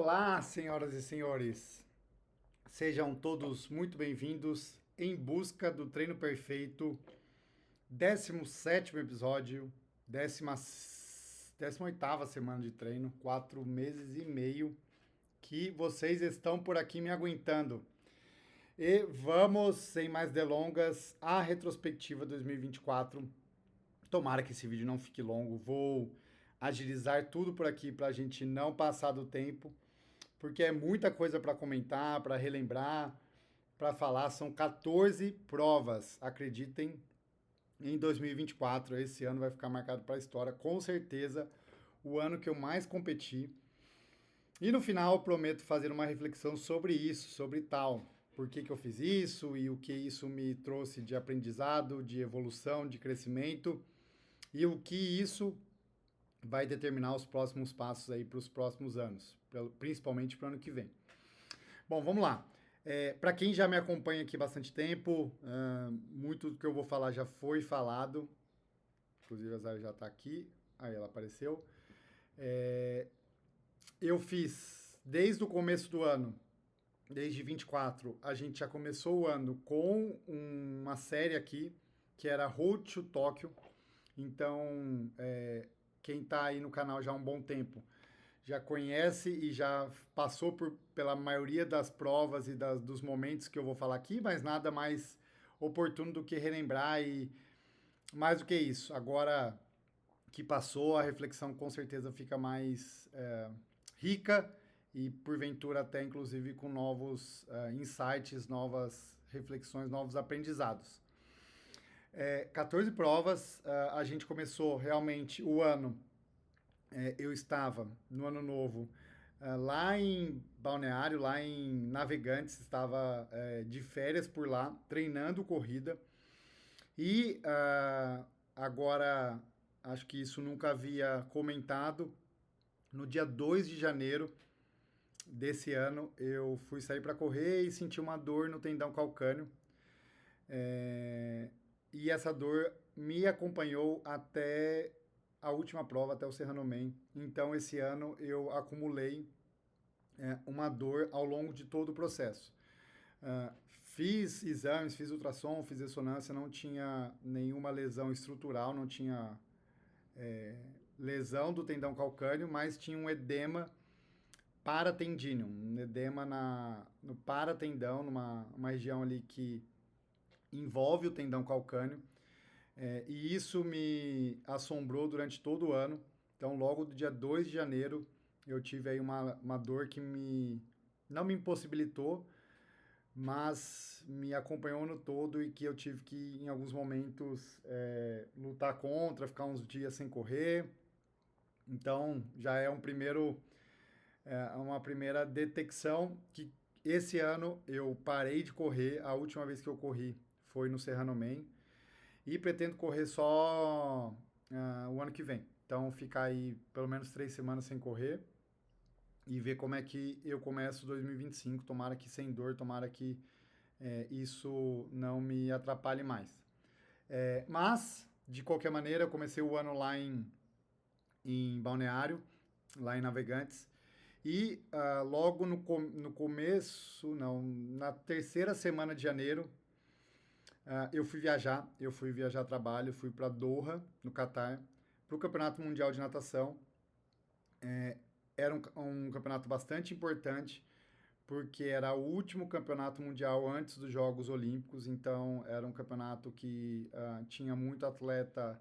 Olá, senhoras e senhores. Sejam todos muito bem-vindos em busca do treino perfeito, 17º episódio, 18ª semana de treino, 4 meses e meio que vocês estão por aqui me aguentando. E vamos, sem mais delongas, à retrospectiva 2024. Tomara que esse vídeo não fique longo, vou agilizar tudo por aqui para a gente não passar do tempo, porque é muita coisa para comentar, para relembrar, para falar. São 14 provas, acreditem, em 2024. Esse ano vai ficar marcado para a história, com certeza, o ano que eu mais competi. E no final, prometo fazer uma reflexão sobre isso, sobre tal. Por que eu fiz isso e o que isso me trouxe de aprendizado, de evolução, de crescimento e o que isso vai determinar os próximos passos aí para os próximos anos, principalmente para o ano que vem. Bom, vamos lá. Para quem já me acompanha aqui bastante tempo, muito do que eu vou falar já foi falado. Inclusive a Zara já está aqui. Aí ela apareceu. Eu fiz desde o começo do ano, desde 24, a gente já começou o ano com uma série aqui, que era Road to Tóquio. Então, quem está aí no canal já há um bom tempo já conhece e já passou pela maioria das provas e dos momentos que eu vou falar aqui, mas nada mais oportuno do que relembrar e mais do que isso. Agora que passou, a reflexão com certeza fica mais rica e porventura até inclusive com novos insights, novas reflexões, novos aprendizados. 14 provas, a gente começou realmente o ano. Eu estava no ano novo lá em Balneário, lá em Navegantes, estava de férias por lá, treinando corrida. E agora, acho que isso nunca havia comentado, no dia 2 de janeiro desse ano, eu fui sair para correr e senti uma dor no tendão calcâneo. E essa dor me acompanhou até a última prova, até o Serrano-Man. Então, esse ano eu acumulei uma dor ao longo de todo o processo. Fiz exames, fiz ultrassom, fiz ressonância, não tinha nenhuma lesão estrutural, não tinha lesão do tendão calcâneo, mas tinha um edema paratendíneo, um edema no paratendão, numa região ali que envolve o tendão calcâneo. E isso me assombrou durante todo o ano. Então, logo do dia 2 de janeiro, eu tive aí uma dor que não me impossibilitou, mas me acompanhou no todo e que eu tive que, em alguns momentos, lutar contra, ficar uns dias sem correr. Então, já é uma primeira detecção que esse ano eu parei de correr. A última vez que eu corri foi no Serrano-Man. E pretendo correr só o ano que vem. Então, ficar aí pelo menos 3 semanas sem correr e ver como é que eu começo 2025. Tomara que sem dor, tomara que isso não me atrapalhe mais. Mas, de qualquer maneira, eu comecei o ano lá em Balneário, lá em Navegantes. E logo no começo, não, na terceira semana de janeiro, eu fui viajar a trabalho, fui para Doha, no Catar, para o Campeonato Mundial de Natação. Era um campeonato bastante importante, porque era o último campeonato mundial antes dos Jogos Olímpicos, então era um campeonato que tinha muito atleta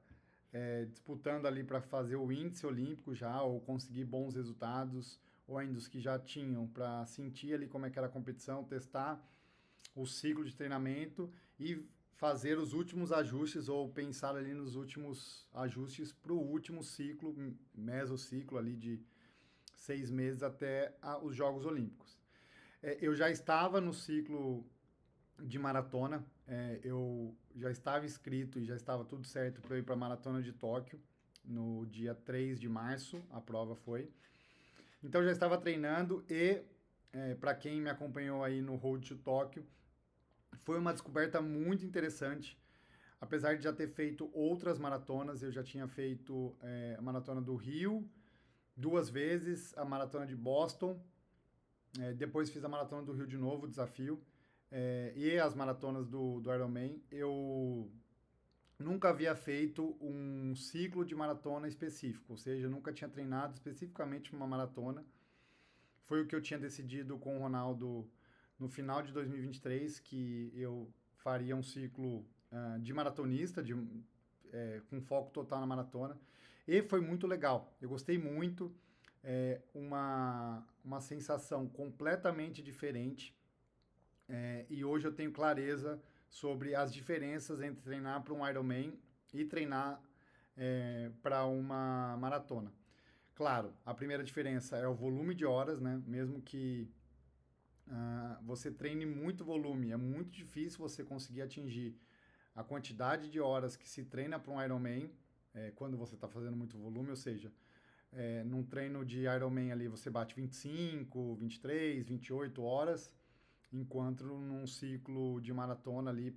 disputando ali para fazer o índice olímpico já, ou conseguir bons resultados, ou ainda os que já tinham, para sentir ali como é que era a competição, testar o ciclo de treinamento e fazer os últimos ajustes ou pensar ali nos últimos ajustes para o último ciclo, mesociclo ali de 6 meses até os Jogos Olímpicos. Eu já estava no ciclo de maratona, eu já estava inscrito e já estava tudo certo para eu ir para a Maratona de Tóquio, no dia 3 de março, a prova foi. Então já estava treinando e, para quem me acompanhou aí no Road to Tóquio, foi uma descoberta muito interessante. Apesar de já ter feito outras maratonas, eu já tinha feito a maratona do Rio 2 vezes, a maratona de Boston Depois fiz a maratona do Rio de novo, o desafio. E as maratonas do Ironman. Eu nunca havia feito um ciclo de maratona específico, ou seja, eu nunca tinha treinado especificamente uma maratona. Foi o que eu tinha decidido com o Ronaldo no final de 2023, que eu faria um ciclo de maratonista, com foco total na maratona. E foi muito legal. Eu gostei muito. Uma sensação completamente diferente. E hoje eu tenho clareza sobre as diferenças entre treinar para um Ironman e treinar para uma maratona. Claro, a primeira diferença é o volume de horas, né? Mesmo que você treine muito volume, é muito difícil você conseguir atingir a quantidade de horas que se treina para um Ironman quando você está fazendo muito volume, ou seja, num treino de Ironman ali você bate 25, 23, 28 horas, enquanto num ciclo de maratona ali,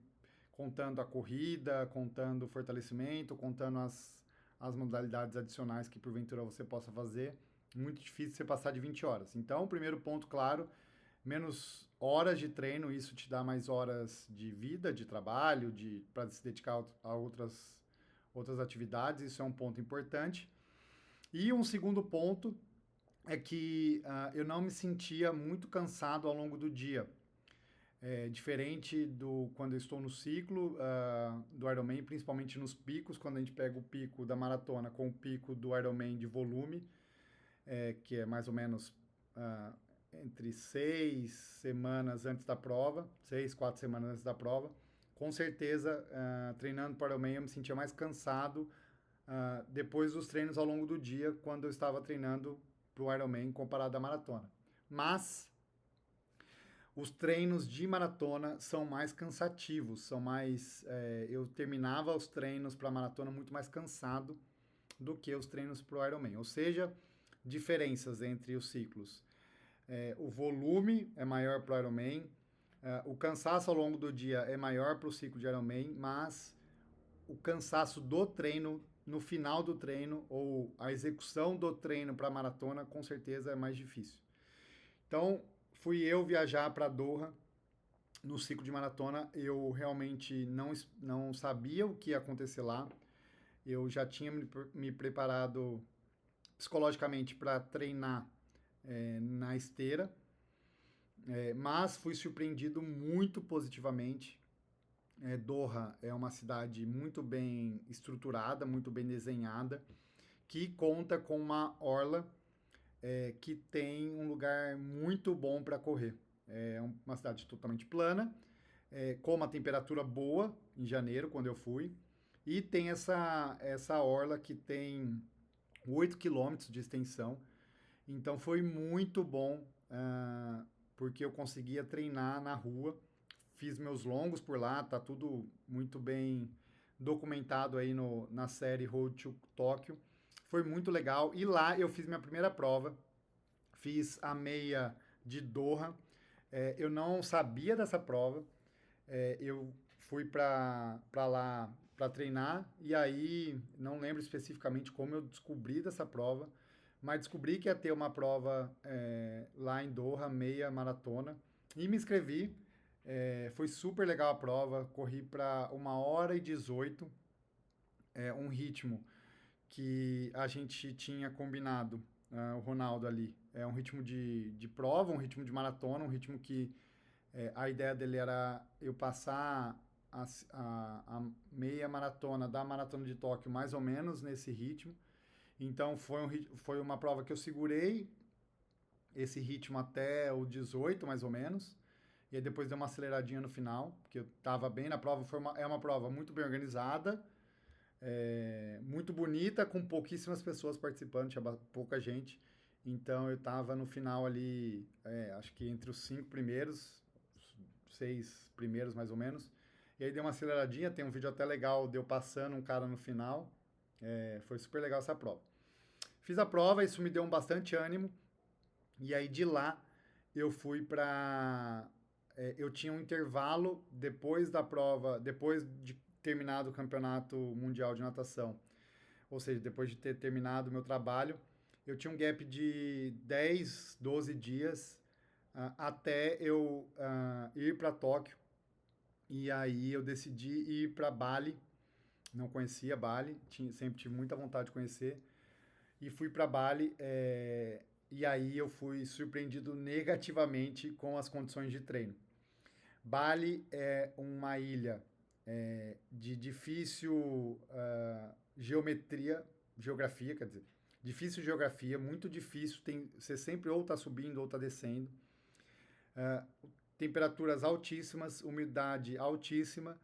contando a corrida, contando o fortalecimento, contando as modalidades adicionais que porventura você possa fazer, muito difícil você passar de 20 horas. Então, o primeiro ponto, claro, menos horas de treino, isso te dá mais horas de vida, de trabalho, para se dedicar a outras atividades, isso é um ponto importante. E um segundo ponto é que eu não me sentia muito cansado ao longo do dia. Diferente do quando eu estou no ciclo do Ironman, principalmente nos picos, quando a gente pega o pico da maratona com o pico do Ironman de volume, que é mais ou menos entre 6 semanas antes da prova, 6, 4 semanas antes da prova. Com certeza, treinando para o Ironman, eu me sentia mais cansado depois dos treinos ao longo do dia, quando eu estava treinando para o Ironman comparado à maratona. Mas os treinos de maratona são mais cansativos, são mais. Eu terminava os treinos para maratona muito mais cansado do que os treinos para o Ironman. Ou seja, diferenças entre os ciclos. O volume é maior para o Ironman, o cansaço ao longo do dia é maior para o ciclo de Ironman, mas o cansaço do treino no final do treino ou a execução do treino para maratona com certeza é mais difícil. Então, fui eu viajar para Doha no ciclo de maratona. Eu realmente não sabia o que ia acontecer lá. Eu já tinha me preparado psicologicamente para treinar na esteira, mas fui surpreendido muito positivamente. Doha é uma cidade muito bem estruturada, muito bem desenhada, que conta com uma orla que tem um lugar muito bom para correr. É uma cidade totalmente plana, com uma temperatura boa em janeiro, quando eu fui, e tem essa orla que tem 8 quilômetros de extensão. Então foi muito bom, porque eu conseguia treinar na rua, fiz meus longos por lá, tá tudo muito bem documentado aí na série Road to Tóquio. Foi muito legal. E lá eu fiz minha primeira prova, fiz a meia de Doha. Eu não sabia dessa prova. Eu fui para lá para treinar e aí não lembro especificamente como eu descobri dessa prova, mas descobri que ia ter uma prova lá em Doha, meia maratona, e me inscrevi. Foi super legal a prova, corri para 1h18, um ritmo que a gente tinha combinado, o Ronaldo ali. É um ritmo de prova, um ritmo de maratona, um ritmo que a ideia dele era eu passar a meia maratona da Maratona de Tóquio mais ou menos nesse ritmo. Então foi uma prova que eu segurei esse ritmo até o 18, mais ou menos. E aí depois deu uma aceleradinha no final, porque eu estava bem na prova. É uma prova muito bem organizada, muito bonita, com pouquíssimas pessoas participando, tinha pouca gente. Então eu estava no final ali, acho que entre os 5 primeiros, 6 primeiros mais ou menos. E aí deu uma aceleradinha, tem um vídeo até legal de eu passando um cara no final. Foi super legal essa prova. Fiz a prova, isso me deu bastante ânimo. E aí de lá eu fui para. Eu tinha um intervalo depois da prova, depois de terminado o campeonato mundial de natação. Ou seja, depois de ter terminado o meu trabalho, eu tinha um gap de 10, 12 dias até eu ir para Tóquio. E aí eu decidi ir para Bali. Não conhecia Bali, sempre tive muita vontade de conhecer. E fui para Bali. E aí eu fui surpreendido negativamente com as condições de treino. Bali é uma ilha de difícil geografia, quer dizer, difícil geografia, muito difícil. Você sempre ou está subindo ou está descendo. Temperaturas altíssimas, umidade altíssima,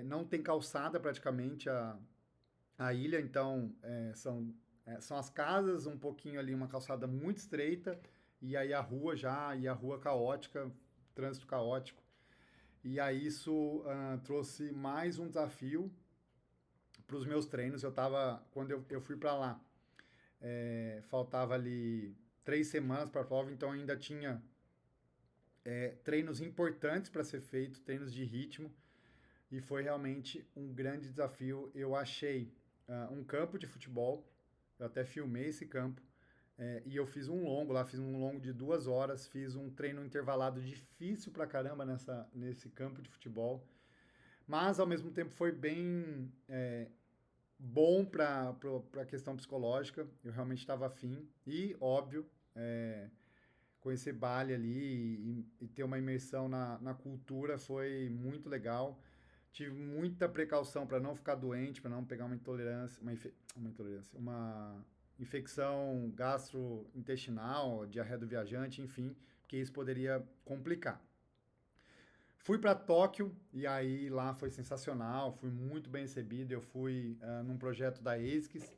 não tem calçada praticamente a ilha, então são as casas, um pouquinho ali, uma calçada muito estreita, e aí a rua caótica, trânsito caótico. E aí isso trouxe mais um desafio para os meus treinos. Quando eu fui para lá, faltava ali 3 semanas para a prova, então ainda tinha treinos importantes para ser feito, treinos de ritmo, e foi realmente um grande desafio. Eu achei um campo de futebol, eu até filmei esse campo, e eu fiz um longo lá, fiz um longo de 2 horas, fiz um treino intervalado difícil pra caramba nesse campo de futebol, mas ao mesmo tempo foi bem bom para a questão psicológica, eu realmente estava afim, e óbvio, conhecer Bali ali e ter uma imersão na cultura foi muito legal. Tive muita precaução para não ficar doente, para não pegar uma intolerância, uma infecção gastrointestinal, diarreia do viajante, enfim, porque isso poderia complicar. Fui para Tóquio e aí lá foi sensacional, fui muito bem recebido. Eu fui num projeto da ASICS,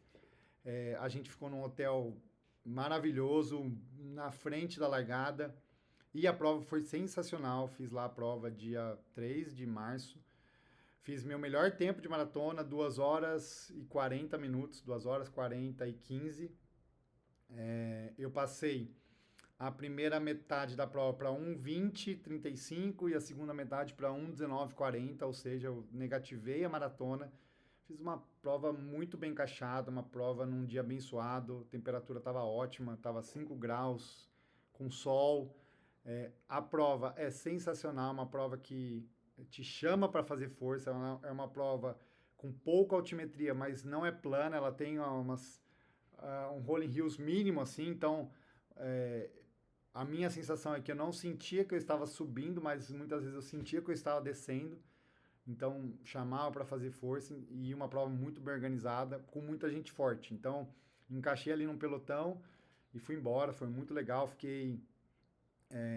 a gente ficou num hotel maravilhoso, na frente da largada, e a prova foi sensacional. Fiz lá a prova dia 3 de março. Fiz meu melhor tempo de maratona, 2 horas e 40 minutos, 2 horas 40 e 15. Eu passei a primeira metade da prova para 1:20:35 e a segunda metade para 1:19:40, ou seja, eu negativei a maratona. Fiz uma prova muito bem encaixada, uma prova num dia abençoado, a temperatura estava ótima, estava 5 graus, com sol. A prova é sensacional, uma prova que te chama para fazer força, é uma prova com pouca altimetria, mas não é plana, ela tem um rolling hills mínimo, assim, então a minha sensação é que eu não sentia que eu estava subindo, mas muitas vezes eu sentia que eu estava descendo. Então, chamava para fazer força e uma prova muito bem organizada, com muita gente forte. Então, encaixei ali num pelotão e fui embora. Foi muito legal. Fiquei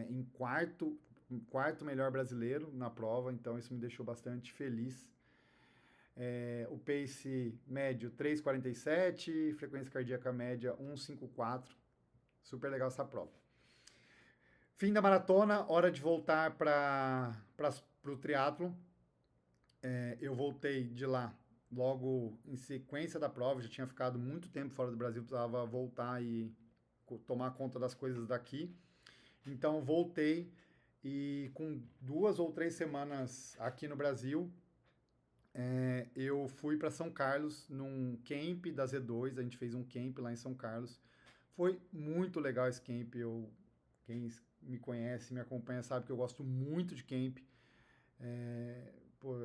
em quarto melhor brasileiro na prova, então isso me deixou bastante feliz. O pace médio 3:47, frequência cardíaca média 1:54. Super legal essa prova. Fim da maratona, hora de voltar para o triatlo. Eu voltei de lá logo em sequência da prova, já tinha ficado muito tempo fora do Brasil, precisava voltar e tomar conta das coisas daqui. Então voltei e com 2 ou 3 semanas aqui no Brasil, eu fui para São Carlos num camp da Z2, a gente fez um camp lá em São Carlos. Foi muito legal esse camp, quem me conhece, me acompanha, sabe que eu gosto muito de camp.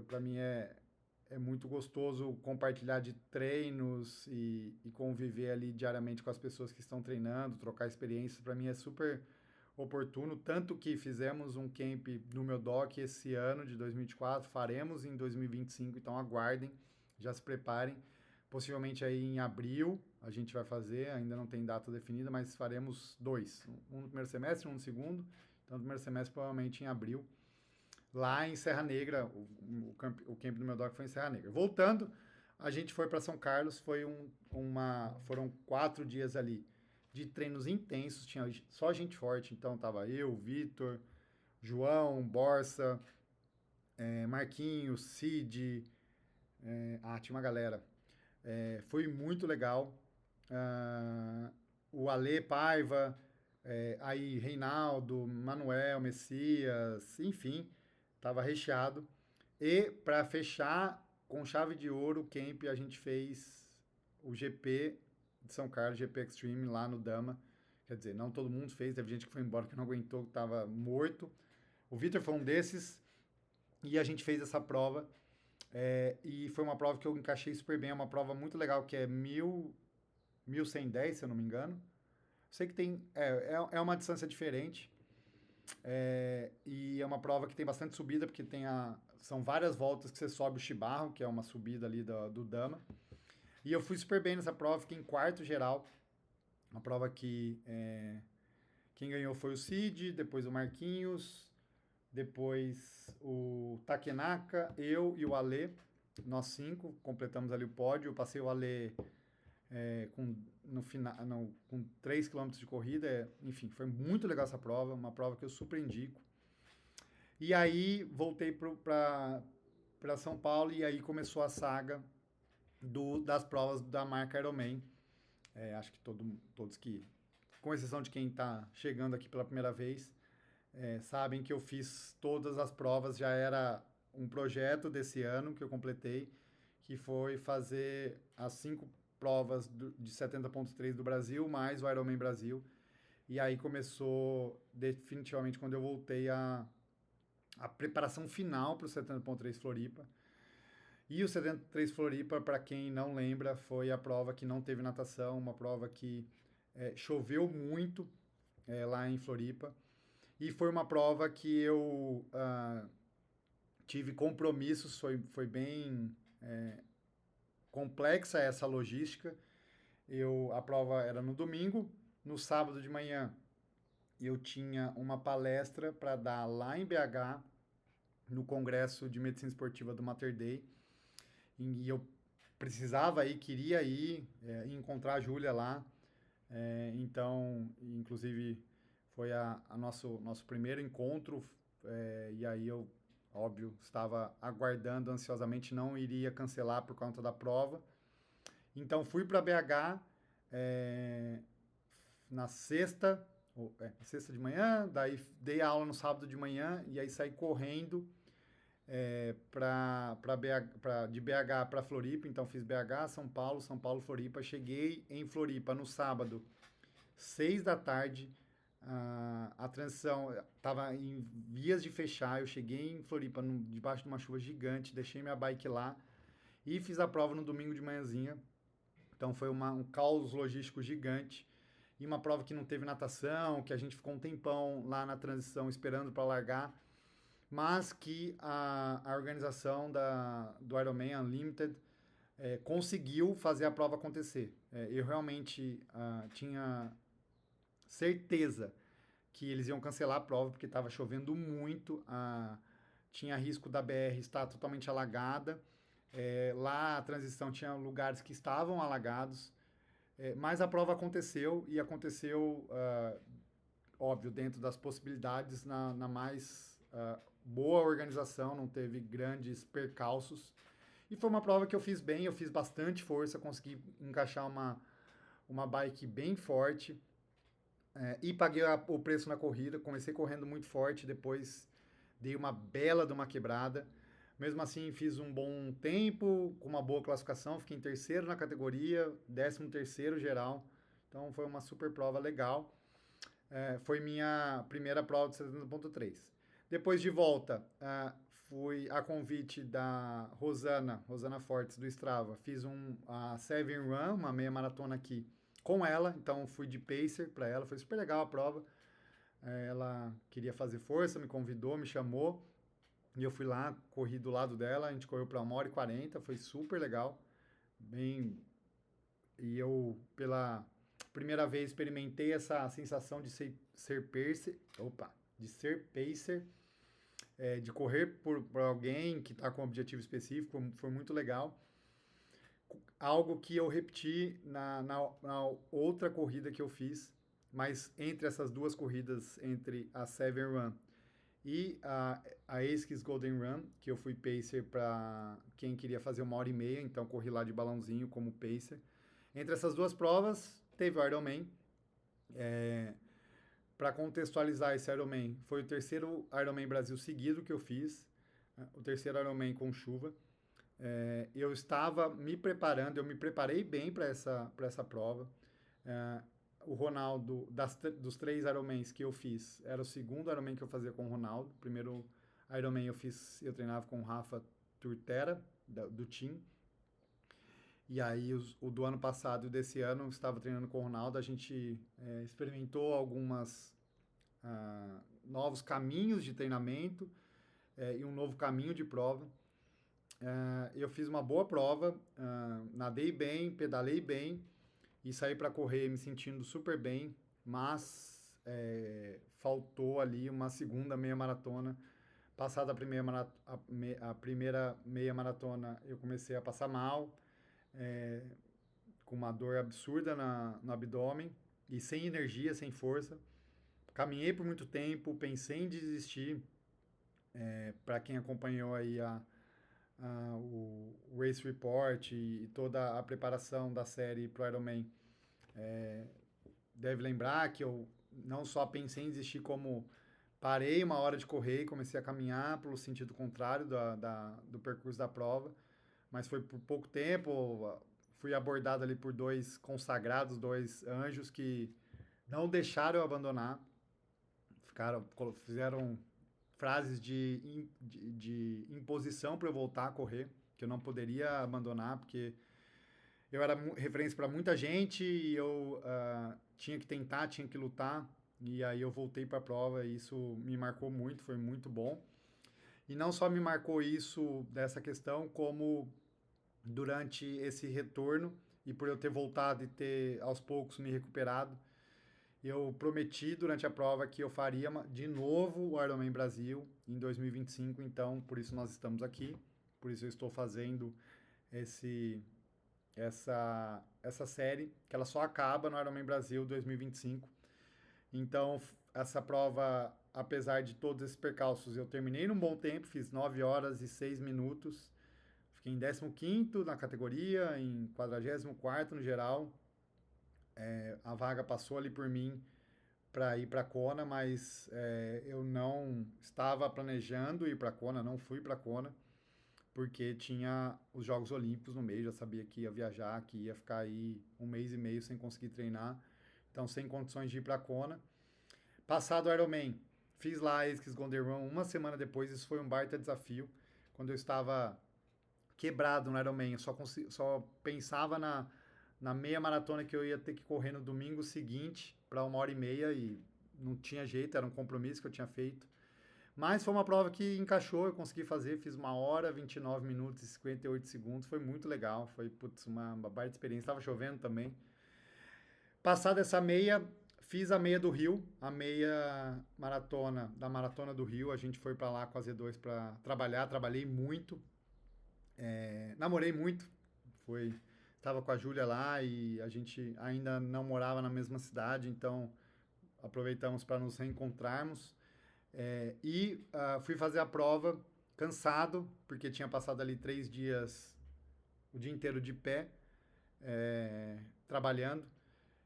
Para mim é muito gostoso compartilhar de treinos e conviver ali diariamente com as pessoas que estão treinando, trocar experiências. Para mim é super oportuno, tanto que fizemos um camp no meu doc esse ano de 2024, faremos em 2025, então aguardem, já se preparem. Possivelmente aí em abril a gente vai fazer, ainda não tem data definida, mas faremos 2, um no primeiro semestre, um no segundo. Então no primeiro semestre provavelmente em abril, lá em Serra Negra. O camp do meu doc foi em Serra Negra. Voltando, a gente foi para São Carlos, foram 4 dias ali de treinos intensos, tinha só gente forte, então tava eu, Vitor, João, Borsa, Marquinhos, Cid, tinha uma galera. Foi muito legal. O Ale Paiva, aí Reinaldo, Manuel, Messias, enfim, tava recheado. E para fechar com chave de ouro o camp, a gente fez o GP de São Carlos, GP Extreme lá no Dama, Quer dizer, não todo mundo fez, teve gente que foi embora que não aguentou, que estava morto. O Vitor foi um desses, e a gente fez essa prova. E foi uma prova que eu encaixei super bem. É uma prova muito legal, que é 1110, se eu não me engano. Sei que tem. É uma distância diferente. E é uma prova que tem bastante subida, porque são várias voltas que você sobe o Chibarro, que é uma subida ali do Dama. E eu fui super bem nessa prova, fiquei em quarto geral. Uma prova que quem ganhou foi o Cid, depois o Marquinhos, depois o Takenaka, eu e o Ale. Nós 5 completamos ali o pódio. Eu passei o Ale no final, com 3 km de corrida. Enfim, foi muito legal essa prova, uma prova que eu super indico. E aí voltei para São Paulo e aí começou a saga das provas da marca Ironman. Acho que todos que, com exceção de quem está chegando aqui pela primeira vez, sabem que eu fiz todas as provas. Já era um projeto desse ano que eu completei, que foi fazer as 5 provas de 70.3 do Brasil, mais o Ironman Brasil. E aí começou definitivamente quando eu voltei a preparação final para o 70.3 Floripa. E o 73 Floripa, para quem não lembra, foi a prova que não teve natação, uma prova que choveu muito lá em Floripa. E foi uma prova que eu tive compromissos, foi bem complexa essa logística. A prova era no domingo, no sábado de manhã eu tinha uma palestra para dar lá em BH, no Congresso de Medicina Esportiva do Mater Dei. E eu precisava ir, queria ir, encontrar a Júlia lá. Então, inclusive, foi nosso primeiro encontro. E aí eu, óbvio, estava aguardando ansiosamente, não iria cancelar por conta da prova. Então, fui para BH na sexta de manhã, daí dei aula no sábado de manhã e aí saí correndo de BH para Floripa. Então fiz BH, São Paulo, Floripa. Cheguei em Floripa no sábado, 6 da tarde. A transição estava em vias de fechar. Eu cheguei em Floripa debaixo de uma chuva gigante, deixei minha bike lá e fiz a prova no domingo de manhãzinha. Então foi um caos logístico gigante. E uma prova que não teve natação, que a gente ficou um tempão lá na transição esperando para largar, mas que a organização do Ironman Unlimited conseguiu fazer a prova acontecer. Eu realmente tinha certeza que eles iam cancelar a prova, porque estava chovendo muito, tinha risco da BR estar totalmente alagada. Lá a transição tinha lugares que estavam alagados, mas a prova aconteceu, e aconteceu, óbvio, dentro das possibilidades, na mais boa organização, não teve grandes percalços. E foi uma prova que eu fiz bem, eu fiz bastante força, consegui encaixar uma bike bem forte, e paguei o preço na corrida. Comecei correndo muito forte, depois dei uma bela de uma quebrada. Mesmo assim, fiz um bom tempo, com uma boa classificação, fiquei em terceiro na categoria, 13º geral. Então foi uma super prova legal. Foi minha primeira prova de 70.3. Depois de volta, fui a convite da Rosana Fortes, do Strava. Fiz a Seven Run, uma meia maratona aqui com ela. Então fui de pacer para ela, foi super legal a prova. Ela queria fazer força, me convidou, me chamou. E eu fui lá, corri do lado dela, a gente correu para 1h40, foi super legal. E eu, pela primeira vez, experimentei essa sensação de ser pacer, de correr por alguém que está com um objetivo específico. Foi muito legal. Algo que eu repeti na outra corrida que eu fiz, mas entre essas duas corridas, entre a Seven Run e a ASICS Golden Run, que eu fui pacer para quem queria fazer 1h30, então corri lá de balãozinho como pacer. Entre essas duas provas, teve o Ironman. Para contextualizar esse Ironman, foi o terceiro Ironman Brasil seguido que eu fiz, o terceiro Ironman com chuva. Eu estava me preparando, eu me preparei bem para essa prova. o Ronaldo, dos 3 Ironmans que eu fiz, era o segundo Ironman que eu fazia com o Ronaldo. O primeiro Ironman eu treinava com o Rafa Turtera, do Team. E aí, o do ano passado e o desse ano, eu estava treinando com o Ronaldo. A gente experimentou algumas novos caminhos de treinamento e um novo caminho de prova. Eu fiz uma boa prova, nadei bem, pedalei bem e saí para correr me sentindo super bem, mas faltou ali uma segunda meia maratona. Passada a primeira meia maratona, eu comecei a passar mal, com uma dor absurda no abdômen e sem energia, sem força. Caminhei por muito tempo, pensei em desistir. Para quem acompanhou aí o Race Report e toda a preparação da série pro Ironman, deve lembrar que eu não só pensei em desistir, como parei uma hora de correr e comecei a caminhar pelo sentido contrário do percurso da prova, mas foi por pouco tempo. Fui abordado ali por 2 consagrados, 2 anjos que não deixaram eu abandonar, fizeram frases de imposição para eu voltar a correr, que eu não poderia abandonar, porque eu era referência para muita gente e eu tinha que tentar, tinha que lutar. E aí eu voltei para a prova e isso me marcou muito, foi muito bom. E não só me marcou isso dessa questão, como durante esse retorno e por eu ter voltado e ter aos poucos me recuperado, eu prometi durante a prova que eu faria de novo o Ironman Brasil em 2025, então por isso nós estamos aqui, por isso eu estou fazendo essa série, que ela só acaba no Ironman Brasil 2025. Então, essa prova, apesar de todos esses percalços, eu terminei num bom tempo, fiz 9 horas e 6 minutos, fiquei em 15º na categoria, em 44º no geral. A vaga passou ali por mim para ir para Kona, mas eu não estava planejando ir para Kona, não fui para Kona, porque tinha os Jogos Olímpicos no meio, já sabia que ia viajar, que ia ficar aí 1 mês e meio sem conseguir treinar, então sem condições de ir para Kona. Passado o Ironman, fiz lá a Esquis Gonderun uma semana depois, isso foi um baita desafio, quando eu estava quebrado no Ironman, eu só pensava na meia maratona que eu ia ter que correr no domingo seguinte para 1h30 e não tinha jeito, era um compromisso que eu tinha feito. Mas foi uma prova que encaixou, eu consegui fazer, fiz 1 hora, 29 minutos e 58 segundos, foi muito legal, foi uma baita experiência, estava chovendo também. Passada essa meia, fiz a meia do Rio, a meia maratona da Maratona do Rio, a gente foi para lá com a Z2 para trabalhei muito, namorei muito, estava com a Júlia lá e a gente ainda não morava na mesma cidade, então aproveitamos para nos reencontrarmos. Fui fazer a prova cansado, porque tinha passado ali 3 dias, o dia inteiro de pé, trabalhando.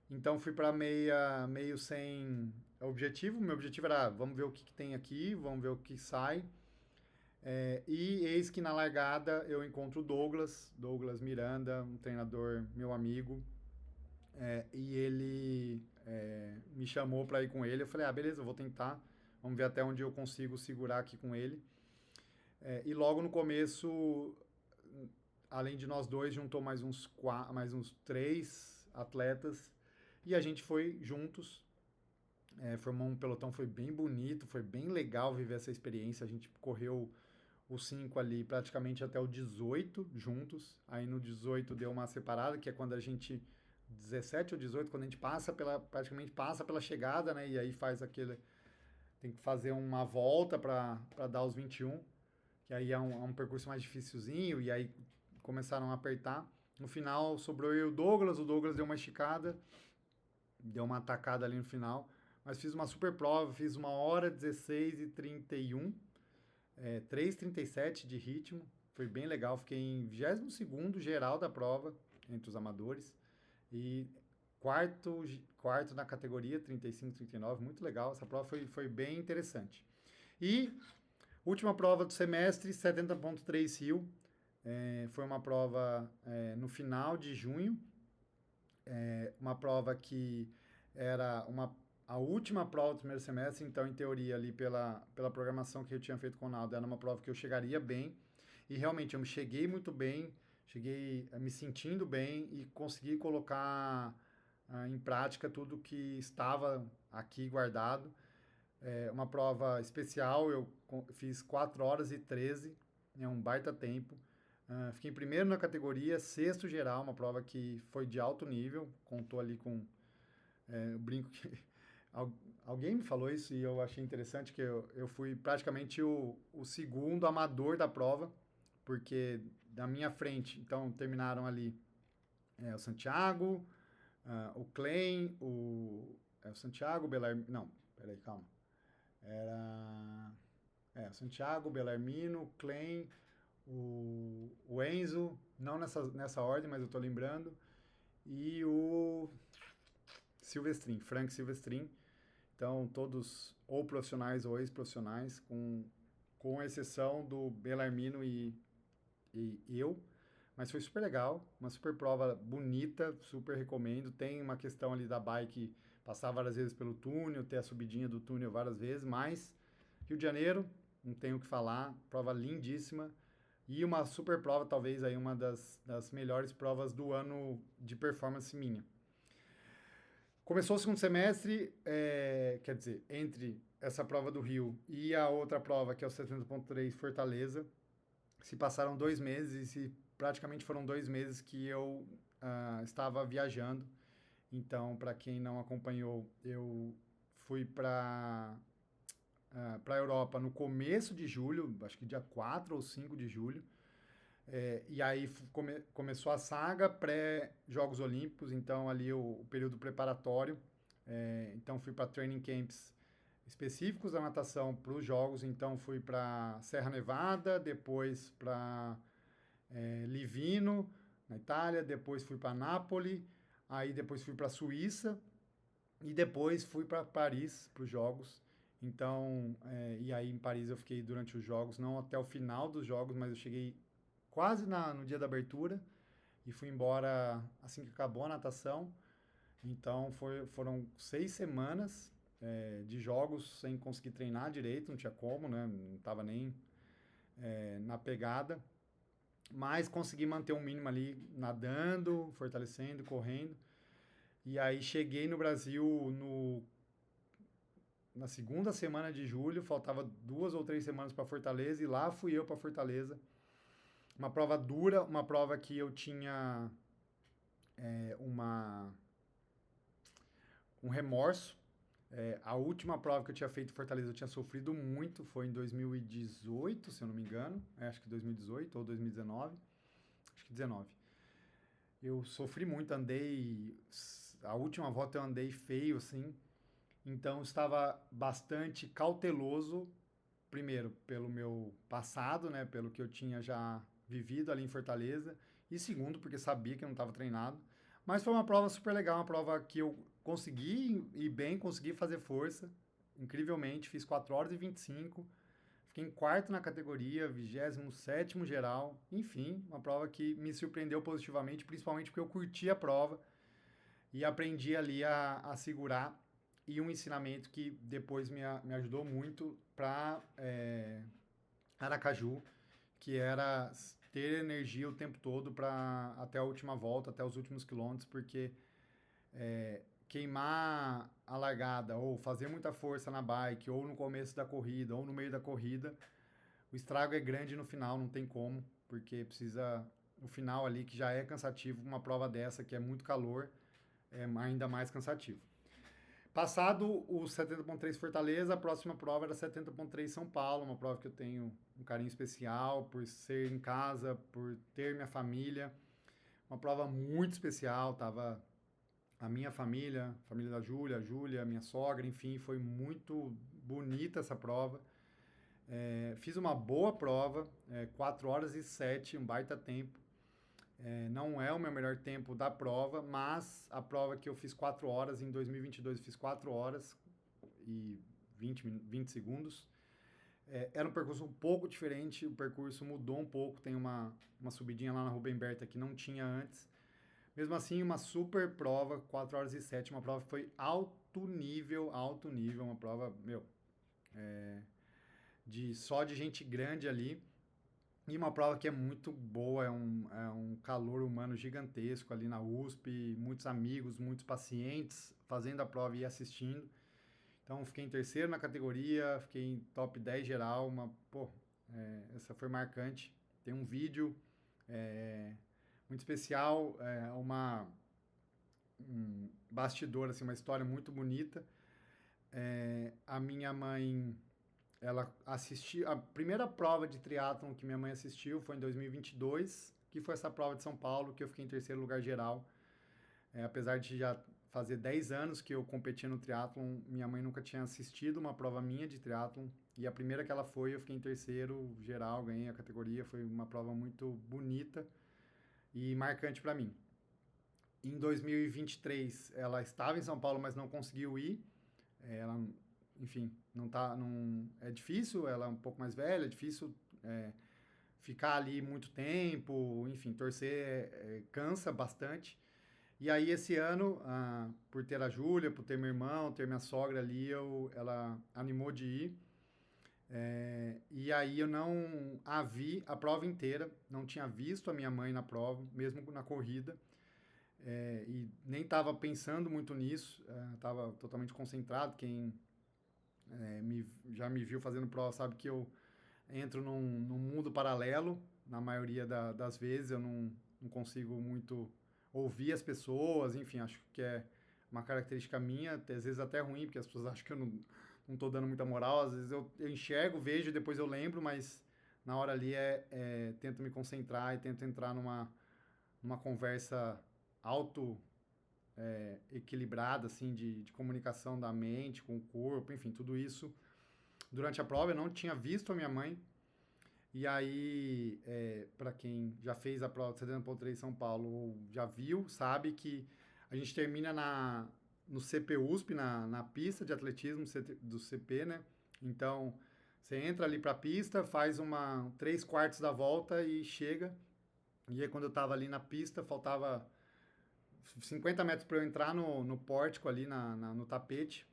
Então fui para meio sem objetivo. Meu objetivo era, vamos ver o que tem aqui, vamos ver o que sai. E eis que na largada eu encontro o Douglas Miranda, um treinador, meu amigo, e ele me chamou para ir com ele. Eu falei, beleza, eu vou tentar, vamos ver até onde eu consigo segurar aqui com ele. E logo no começo, além de nós dois, juntou mais uns 3 atletas e a gente foi juntos. Formou um pelotão, foi bem bonito, foi bem legal viver essa experiência. A gente correu os 5 ali praticamente até o 18 juntos. Aí no 18 deu uma separada, que é quando a gente 17 ou 18, quando a gente praticamente passa pela chegada, né? E aí tem que fazer uma volta para dar os 21, que aí é um percurso mais dificilzinho, e aí começaram a apertar. No final sobrou eu e o Douglas deu uma esticada, deu uma atacada ali no final, mas fiz uma super prova, fiz 1 hora 16 e 31, 3:37 de ritmo, foi bem legal, fiquei em 22º geral da prova, entre os amadores, e quarto na categoria, 35, 39, muito legal, essa prova foi bem interessante. E última prova do semestre, 70.3 Rio, foi uma prova no final de junho, uma prova que era a última prova do primeiro semestre, então, em teoria, ali pela programação que eu tinha feito com o Naldo, era uma prova que eu chegaria bem, e realmente eu me cheguei muito bem, cheguei me sentindo bem e consegui colocar em prática tudo que estava aqui guardado. É uma prova especial, eu fiz 4 horas e 13, é um baita tempo. Fiquei em primeiro na categoria, sexto geral, uma prova que foi de alto nível, contou ali com, eu brinco que alguém me falou isso e eu achei interessante que eu fui praticamente o segundo amador da prova, porque da minha frente, então terminaram ali o Santiago, o Klein, o Santiago, não, peraí, calma. Era o Santiago, Belarmino, Klein, o Enzo, não nessa ordem, mas eu tô lembrando, e o Silvestrin, Frank Silvestrin. Então, todos ou profissionais ou ex-profissionais, com exceção do Belarmino e eu. Mas foi super legal, uma super prova bonita, super recomendo. Tem uma questão ali da bike passar várias vezes pelo túnel, ter a subidinha do túnel várias vezes, mas Rio de Janeiro, não tenho o que falar, prova lindíssima. E uma super prova, talvez aí uma das melhores provas do ano de performance minha. Começou o segundo semestre, quer dizer, entre essa prova do Rio e a outra prova, que é o 70.3 Fortaleza, se passaram 2 meses e praticamente foram 2 meses que eu estava viajando. Então, para quem não acompanhou, eu fui para a Europa no começo de julho, acho que dia 4 ou 5 de julho. E aí começou a saga pré-Jogos Olímpicos, então ali o período preparatório. Então fui para training camps específicos da natação para os Jogos, então fui para Serra Nevada, depois para Livino, na Itália, depois fui para Nápoles, aí depois fui para Suíça e depois fui para Paris para os Jogos. Então, e aí em Paris eu fiquei durante os Jogos, não até o final dos Jogos, mas eu cheguei quase no dia da abertura e fui embora assim que acabou a natação. Então foram 6 semanas de jogos sem conseguir treinar direito, não tinha como, né? Não estava nem na pegada. Mas consegui manter um mínimo ali nadando, fortalecendo, correndo. E aí cheguei no Brasil na segunda semana de julho, faltava 2 ou 3 semanas para Fortaleza e lá fui eu para Fortaleza. Uma prova dura, uma prova que eu tinha um remorso. A última prova que eu tinha feito em Fortaleza eu tinha sofrido muito, foi em 2018, se eu não me engano. Acho que 2018 ou 2019. Acho que 19. Eu sofri muito, andei. A última volta eu andei feio, assim. Então estava bastante cauteloso, primeiro, pelo meu passado, né? Pelo que eu tinha já vivido ali em Fortaleza. E segundo, porque sabia que eu não estava treinado. Mas foi uma prova super legal, uma prova que eu consegui ir bem, consegui fazer força. Incrivelmente, fiz 4 horas e 25. Fiquei em quarto na categoria, 27º geral. Enfim, uma prova que me surpreendeu positivamente, principalmente porque eu curti a prova e aprendi ali a segurar. E um ensinamento que depois me ajudou muito para Aracaju, que era ter energia o tempo todo para até a última volta, até os últimos quilômetros, porque queimar a largada ou fazer muita força na bike, ou no começo da corrida, ou no meio da corrida, o estrago é grande no final, não tem como, porque precisa, no final ali, que já é cansativo, uma prova dessa que é muito calor, é ainda mais cansativo. Passado o 70.3 Fortaleza, a próxima prova era 70.3 São Paulo, uma prova que eu tenho um carinho especial por ser em casa, por ter minha família. Uma prova muito especial, tava a minha família, a família da Júlia, a Júlia, minha sogra, enfim, foi muito bonita essa prova. Fiz uma boa prova, 4 horas e 7, um baita tempo. Não é o meu melhor tempo da prova, mas a prova que eu fiz 4 horas, em 2022 eu fiz 4 horas e 20 segundos. Era um percurso um pouco diferente, o percurso mudou um pouco, tem uma subidinha lá na Rubem Berta que não tinha antes, Mesmo assim, uma super prova, 4 horas e 7, uma prova que foi alto nível, uma prova, meu, só de gente grande ali. E uma prova que é muito boa, é um calor humano gigantesco ali na USP, muitos amigos, muitos pacientes fazendo a prova e assistindo. Então, fiquei em terceiro na categoria, fiquei em top 10 geral, essa foi marcante. Tem um vídeo é, muito especial, um bastidor, assim, uma história muito bonita. A minha mãe, ela assistiu, a primeira prova de triatlon que minha mãe assistiu foi em 2022, que foi essa prova de São Paulo, que eu fiquei em terceiro lugar geral. Apesar de já fazer 10 anos que eu competia no triatlon, minha mãe nunca tinha assistido uma prova minha de triatlon. E a primeira que ela foi, eu fiquei em terceiro geral, ganhei a categoria. Foi uma prova muito bonita e marcante para mim. Em 2023, ela estava em São Paulo, mas não conseguiu ir. Ela, enfim, não é difícil, ela é um pouco mais velha, é difícil ficar ali muito tempo, enfim, torcer cansa bastante. E aí, esse ano, por ter a Júlia, por ter meu irmão, ter minha sogra ali, ela animou de ir. E aí eu não a vi a prova inteira, não tinha visto a minha mãe na prova, mesmo na corrida. E nem estava pensando muito nisso, estava totalmente concentrado. Quem já me viu fazendo prova sabe que eu entro num mundo paralelo, na maioria das vezes. Eu não consigo muito ouvir as pessoas, enfim, acho que é uma característica minha, às vezes até ruim, porque as pessoas acham que eu não tô dando muita moral. Às vezes eu enxergo, vejo, depois eu lembro, mas na hora ali tento me concentrar e tento entrar numa conversa auto equilibrada, assim, de comunicação da mente com o corpo, enfim, tudo isso. Durante a prova eu não tinha visto a minha mãe, e aí, para quem já fez a prova de 70.3 São Paulo ou já viu, sabe que a gente termina no CP USP, na pista de atletismo do CP, né? Então, você entra ali para a pista, faz 3/4 da volta e chega. E aí, quando eu estava ali na pista, faltava 50 metros para eu entrar no pórtico ali, no tapete.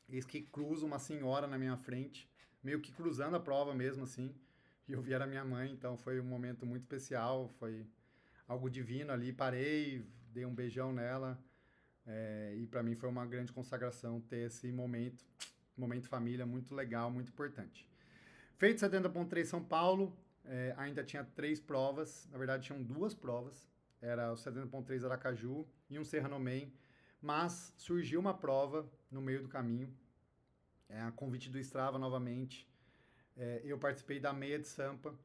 Eis que cruza uma senhora na minha frente, meio que cruzando a prova mesmo, assim. E eu vi era minha mãe, então foi um momento muito especial, foi algo divino ali. Parei, dei um beijão nela, e para mim foi uma grande consagração ter esse momento família, muito legal, muito importante. Feito 70.3 São Paulo, ainda tinha 3 provas, na verdade tinham 2 provas, era o 70.3 Aracaju e um Serranomen, mas surgiu uma prova no meio do caminho, a convite do Strava novamente. Eu participei da meia de Sampa,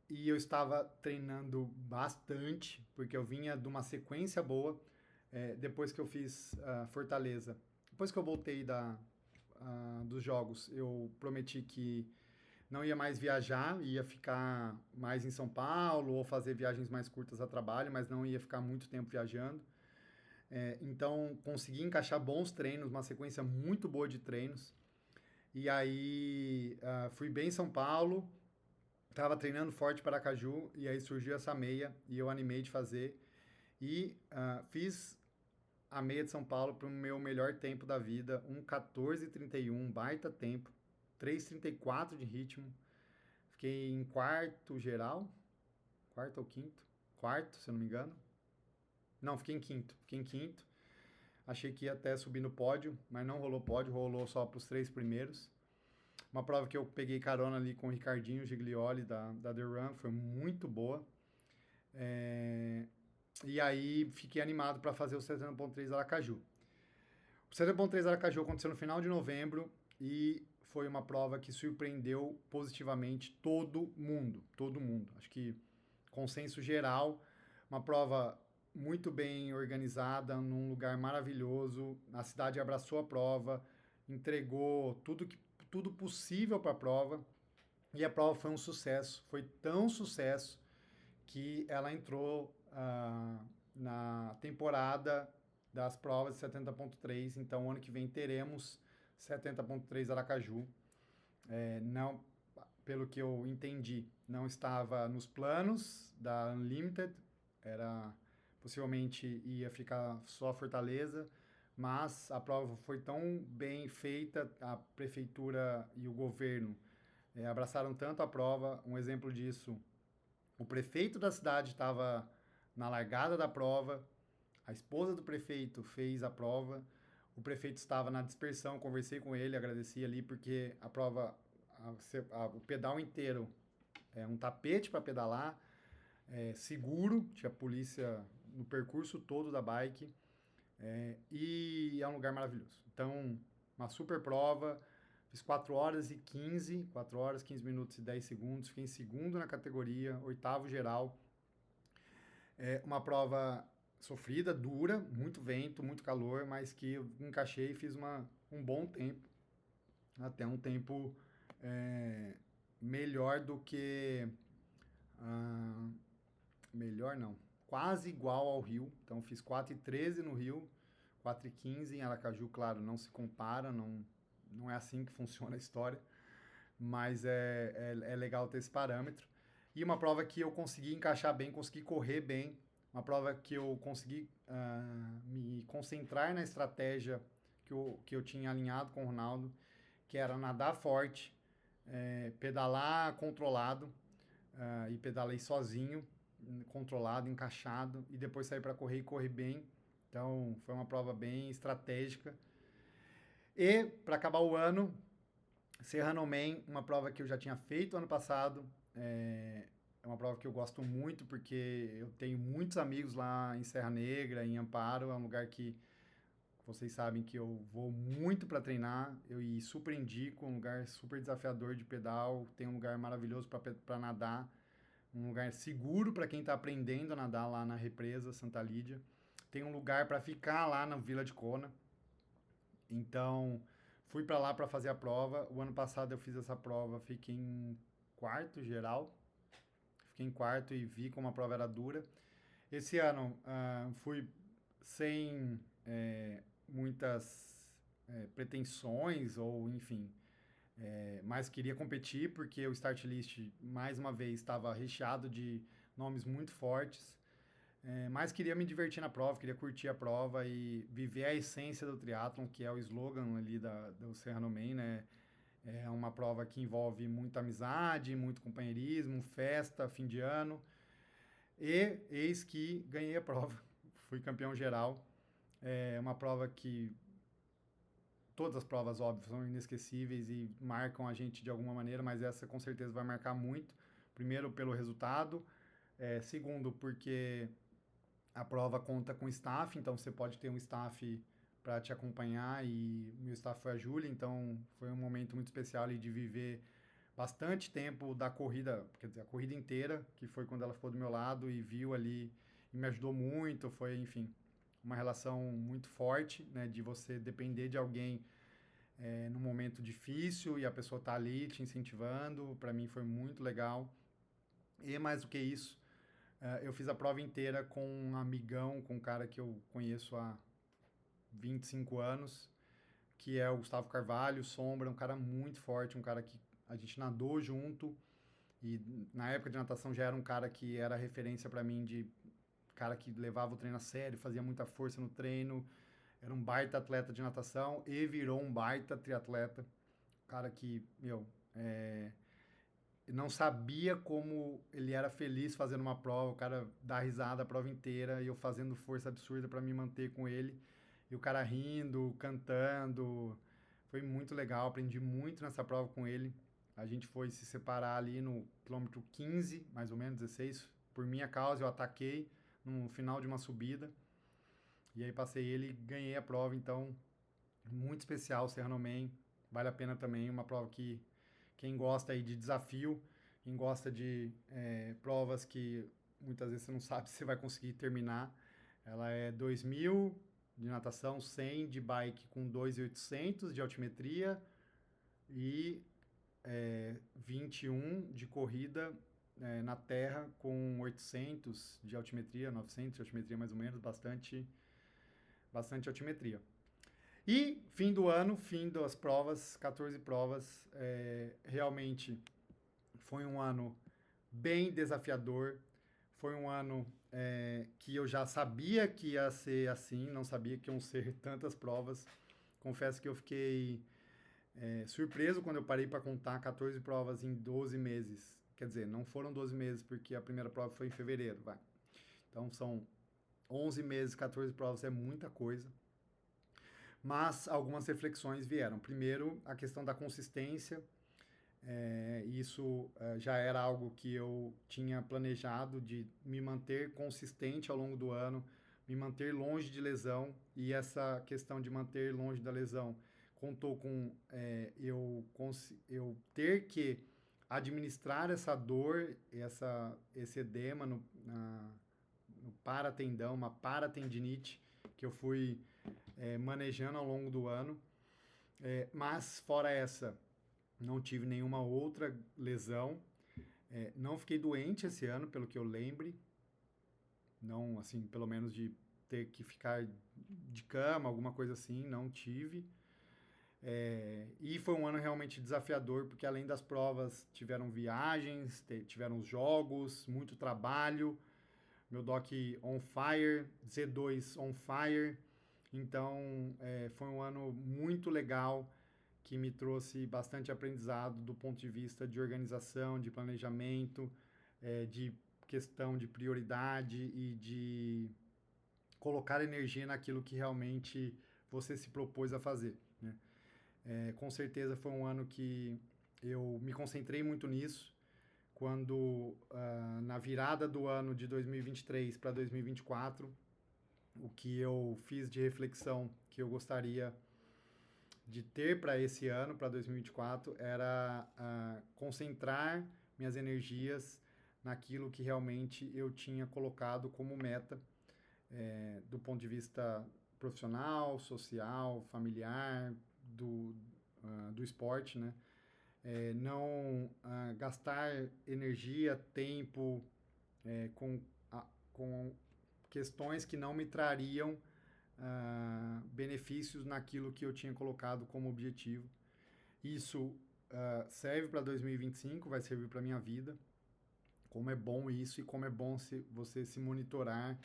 e eu estava treinando bastante, porque eu vinha de uma sequência boa, depois que eu fiz Fortaleza. Depois que eu voltei dos jogos, eu prometi que não ia mais viajar, ia ficar mais em São Paulo ou fazer viagens mais curtas a trabalho, mas não ia ficar muito tempo viajando. Então, consegui encaixar bons treinos, uma sequência muito boa de treinos. E aí, fui bem em São Paulo, estava treinando forte para Aracaju, e aí surgiu essa meia, e eu animei de fazer. E fiz a meia de São Paulo para o meu melhor tempo da vida, 1:14:31, baita tempo, 3:34 de ritmo. Fiquei em quarto geral, quarto ou quinto? Quarto, se eu não me engano. Não, fiquei em quinto. Achei que ia até subir no pódio, mas não rolou pódio, rolou só para os 3 primeiros. Uma prova que eu peguei carona ali com o Ricardinho Giglioli da The Run, foi muito boa. E aí fiquei animado para fazer o 70.3 Aracaju. O 70.3 Aracaju aconteceu no final de novembro e foi uma prova que surpreendeu positivamente todo mundo, todo mundo. Acho que consenso geral, uma prova muito bem organizada, num lugar maravilhoso. A cidade abraçou a prova, entregou tudo possível para a prova, e a prova foi um sucesso. Foi tão sucesso que ela entrou na temporada das provas de 70.3. Então, ano que vem teremos 70.3 Aracaju. Não, pelo que eu entendi, não estava nos planos da Unlimited, era possivelmente ia ficar só Fortaleza, mas a prova foi tão bem feita, a prefeitura e o governo abraçaram tanto a prova. Um exemplo disso, o prefeito da cidade estava na largada da prova, a esposa do prefeito fez a prova, o prefeito estava na dispersão, conversei com ele, agradeci ali, porque a prova, o pedal inteiro é um tapete para pedalar, seguro, tinha polícia no percurso todo da bike, e é um lugar maravilhoso. Então, uma super prova, fiz 4 horas, 15 minutos e 10 segundos, fiquei em segundo na categoria, oitavo geral. Uma prova sofrida, dura, muito vento, muito calor, mas que eu encaixei e fiz um bom tempo, até um tempo melhor do que... melhor não, quase igual ao Rio. Então fiz 4:13 no Rio, 4:15 em Aracaju, claro, não se compara, não é assim que funciona a história, mas é legal ter esse parâmetro. E uma prova que eu consegui encaixar bem, consegui correr bem, uma prova que eu consegui me concentrar na estratégia que eu tinha alinhado com o Ronaldo, que era nadar forte, pedalar controlado, e pedalei sozinho, controlado, encaixado, e depois sair para correr e correr bem. Então foi uma prova bem estratégica. E para acabar o ano, Serranoman, uma prova que eu já tinha feito ano passado, é uma prova que eu gosto muito, porque eu tenho muitos amigos lá em Serra Negra, em Amparo, é um lugar que vocês sabem que eu vou muito para treinar, e super indico, um lugar super desafiador de pedal, tem um lugar maravilhoso para nadar, um lugar seguro para quem está aprendendo a nadar lá na represa Santa Lídia, tem um lugar para ficar lá na Vila de Kona, então fui para lá para fazer a prova. O ano passado eu fiz essa prova, fiquei em quarto geral, fiquei em quarto e vi como a prova era dura. Esse ano fui sem muitas pretensões, ou enfim, mas queria competir, porque o start list, mais uma vez, estava recheado de nomes muito fortes, mas queria me divertir na prova, queria curtir a prova e viver a essência do triatlon, que é o slogan ali do Serranoman, né? É uma prova que envolve muita amizade, muito companheirismo, festa, fim de ano. E eis que ganhei a prova, fui campeão geral. É uma prova que todas as provas, óbvio, são inesquecíveis e marcam a gente de alguma maneira, mas essa com certeza vai marcar muito. Primeiro, pelo resultado. Segundo, porque a prova conta com staff, então você pode ter um staff para te acompanhar, e meu staff foi a Júlia, então foi um momento muito especial ali de viver bastante tempo da corrida, quer dizer, a corrida inteira, que foi quando ela ficou do meu lado e viu ali e me ajudou muito. Foi, enfim, uma relação muito forte, né, de você depender de alguém num momento difícil e a pessoa tá ali te incentivando. Para mim foi muito legal. E mais do que isso, eu fiz a prova inteira com um amigão, com um cara que eu conheço há 25 anos, que é o Gustavo Carvalho, Sombra, um cara muito forte, um cara que a gente nadou junto, e na época de natação já era um cara que era referência para mim, de cara que levava o treino a sério, fazia muita força no treino, era um baita atleta de natação e virou um baita triatleta, cara que, não sabia como ele era feliz fazendo uma prova, o cara dá risada a prova inteira, e eu fazendo força absurda para me manter com ele, e o cara rindo, cantando. Foi muito legal, aprendi muito nessa prova com ele. A gente foi se separar ali no quilômetro 15, mais ou menos, 16. Por minha causa, eu ataquei no final de uma subida. E aí passei ele e ganhei a prova. Então, muito especial, Serranoman. Vale a pena também, uma prova que quem gosta aí de desafio, quem gosta de provas que muitas vezes você não sabe se você vai conseguir terminar. Ela é 2.000 de natação, 100 de bike com 2.800 de altimetria e 21 de corrida na terra com 800 de altimetria, 900 de altimetria mais ou menos, bastante altimetria. E fim do ano, fim das provas, 14 provas, realmente foi um ano bem desafiador, foi um ano que eu já sabia que ia ser assim, não sabia que iam ser tantas provas. Confesso que eu fiquei surpreso quando eu parei para contar 14 provas em 12 meses. Quer dizer, não foram 12 meses, porque a primeira prova foi em fevereiro, vai. Então são 11 meses, 14 provas, é muita coisa. Mas algumas reflexões vieram. Primeiro, a questão da consistência. Isso já era algo que eu tinha planejado de me manter consistente ao longo do ano, me manter longe de lesão. E essa questão de manter longe da lesão contou com eu ter que administrar essa dor, esse edema no paratendão, uma paratendinite que eu fui manejando ao longo do ano. Mas fora essa, não tive nenhuma outra lesão. Não fiquei doente esse ano, pelo que eu lembre. Não, assim, pelo menos de ter que ficar de cama, alguma coisa assim, não tive. E foi um ano realmente desafiador, porque além das provas, tiveram viagens, tiveram jogos, muito trabalho. Meu doc on fire, Z2 on fire. Então, foi um ano muito legal, que me trouxe bastante aprendizado do ponto de vista de organização, de planejamento, de questão de prioridade e de colocar energia naquilo que realmente você se propôs a fazer, né? Com certeza foi um ano que eu me concentrei muito nisso. Quando, na virada do ano de 2023 para 2024, o que eu fiz de reflexão que eu gostaria de ter para esse ano, para 2024, era concentrar minhas energias naquilo que realmente eu tinha colocado como meta, do ponto de vista profissional, social, familiar, do esporte, né? Não gastar energia, tempo com questões que não me trariam benefícios naquilo que eu tinha colocado como objetivo. Isso serve para 2025, vai servir para minha vida. Como é bom isso e como é bom você se monitorar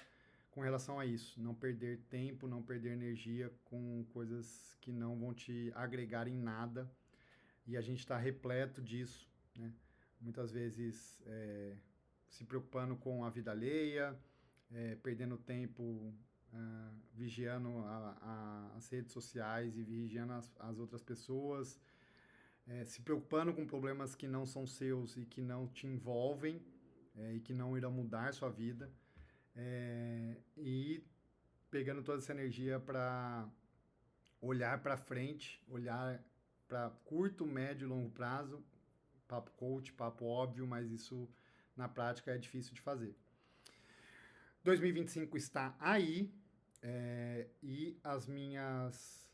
com relação a isso. Não perder tempo, não perder energia com coisas que não vão te agregar em nada. E a gente está repleto disso, né? Muitas vezes se preocupando com a vida alheia, perdendo tempo vigiando as redes sociais e vigiando as outras pessoas, se preocupando com problemas que não são seus e que não te envolvem e que não irão mudar sua vida, e pegando toda essa energia para olhar para frente, olhar para curto, médio e longo prazo. Papo coach, papo óbvio, mas isso na prática é difícil de fazer. 2025 está aí, e as minhas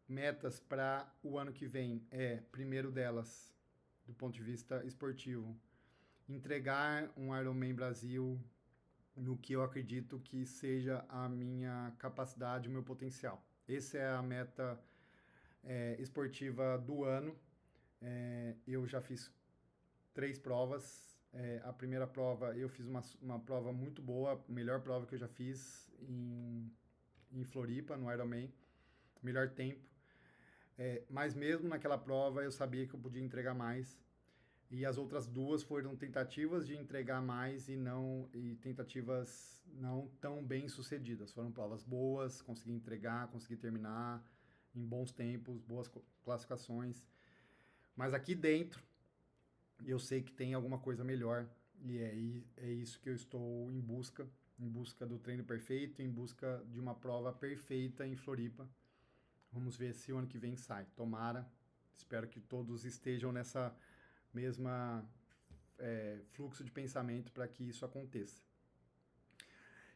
metas para o ano que vem primeiro delas, do ponto de vista esportivo, entregar um Ironman Brasil no que eu acredito que seja a minha capacidade, o meu potencial. Essa é a meta esportiva do ano. Eu já fiz 3 provas. A primeira prova, eu fiz uma prova muito boa, a melhor prova que eu já fiz em Floripa, no Ironman, melhor tempo. Mas mesmo naquela prova, eu sabia que eu podia entregar mais. E as outras 2 foram tentativas de entregar mais e tentativas não tão bem sucedidas. Foram provas boas, consegui entregar, consegui terminar em bons tempos, boas classificações. Mas aqui dentro, eu sei que tem alguma coisa melhor, e é isso que eu estou em busca do treino perfeito, em busca de uma prova perfeita em Floripa. Vamos ver se o ano que vem sai. Tomara, espero que todos estejam nessa mesma fluxo de pensamento para que isso aconteça.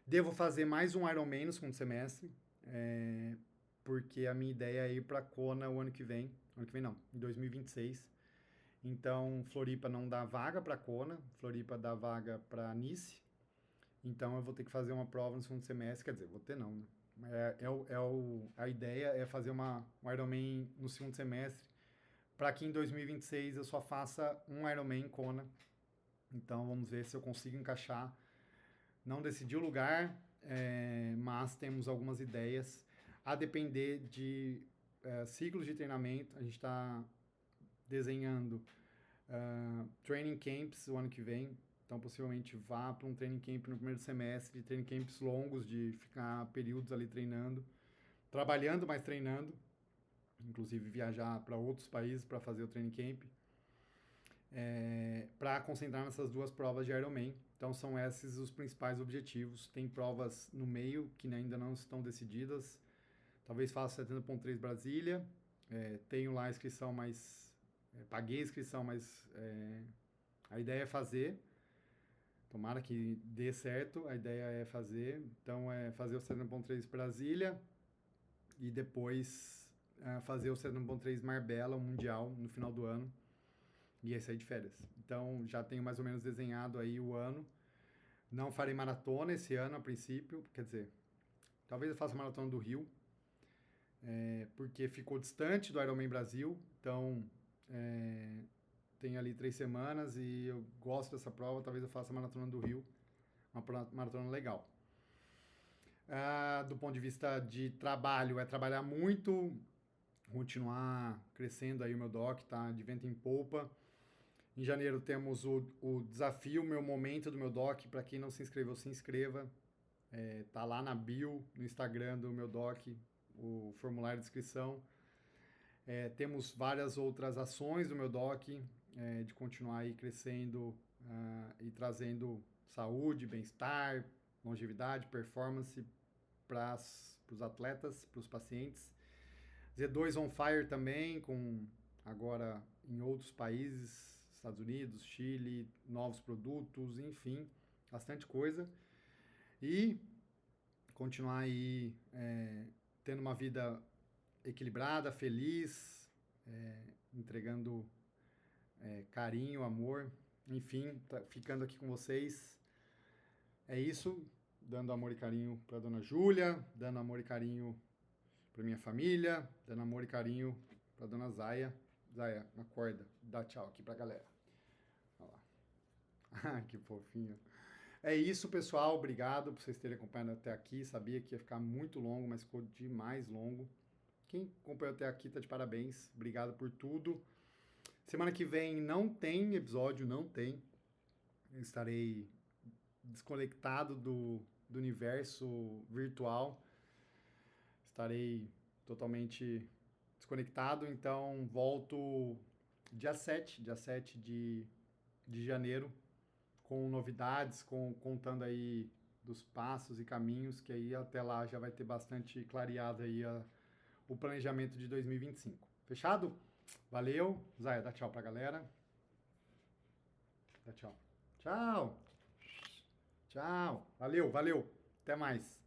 Devo fazer mais um Ironman no segundo semestre, porque a minha ideia é ir para Kona o ano que vem não, em 2026. Então, Floripa não dá vaga para Kona, Floripa dá vaga para Nice. Então, eu vou ter que fazer uma prova no segundo semestre, quer dizer, vou ter não, né? A ideia é fazer um Ironman no segundo semestre, para que em 2026 eu só faça um Ironman em Kona. Então, vamos ver se eu consigo encaixar Não decidi o lugar, mas temos algumas ideias a depender de ciclos de treinamento. A gente está desenhando training camps o ano que vem. Então, possivelmente vá para um training camp no primeiro semestre, training camps longos de ficar períodos ali treinando, trabalhando, mas treinando, inclusive viajar para outros países para fazer o training camp, para concentrar nessas duas provas de Ironman. Então, são esses os principais objetivos. Tem provas no meio que ainda não estão decididas. Talvez faça 70.3 Brasília. Tenho lá a inscrição, mas paguei a inscrição, mas a ideia é fazer. Tomara que dê certo, a ideia é fazer. Então, fazer o 70.3 Brasília e depois fazer o 70.3 Marbella, o Mundial, no final do ano. E aí sair de férias. Então, já tenho mais ou menos desenhado aí o ano. Não farei maratona esse ano, a princípio. Quer dizer, talvez eu faça a maratona do Rio, porque ficou distante do Ironman Brasil. Então, tenho ali 3 semanas e eu gosto dessa prova. Talvez eu faça a maratona do Rio, uma maratona legal. Do ponto de vista de trabalho, é trabalhar muito, continuar crescendo aí o meu doc, tá de vento em polpa. Em janeiro temos o desafio, meu momento do meu doc. Para quem não se inscreveu, se inscreva. Tá lá na bio, no Instagram do meu doc, o formulário de inscrição. Temos várias outras ações do meu doc, de continuar aí crescendo e trazendo saúde, bem-estar, longevidade, performance para os atletas, para os pacientes. Z2 on Fire também, com agora em outros países, Estados Unidos, Chile, novos produtos, enfim, bastante coisa. E continuar aí tendo uma vida equilibrada, feliz, entregando carinho, amor, enfim, ficando aqui com vocês. É isso, dando amor e carinho para dona Júlia, dando amor e carinho para minha família, dando amor e carinho para dona Zaya. Zaya, acorda, dá tchau aqui pra galera. Olha lá. Que fofinho. É isso, pessoal. Obrigado por vocês terem acompanhado até aqui. Sabia que ia ficar muito longo, mas ficou demais longo. Quem acompanhou até aqui tá de parabéns. Obrigado por tudo. Semana que vem não tem episódio, não tem. Eu estarei desconectado do universo virtual. Estarei totalmente desconectado, então volto dia 7 de janeiro, com novidades, contando aí dos passos e caminhos, que aí até lá já vai ter bastante clareado aí o planejamento de 2025. Fechado? Valeu. Zaya, dá tchau pra galera. Dá tchau. Tchau. Tchau. Valeu. Até mais.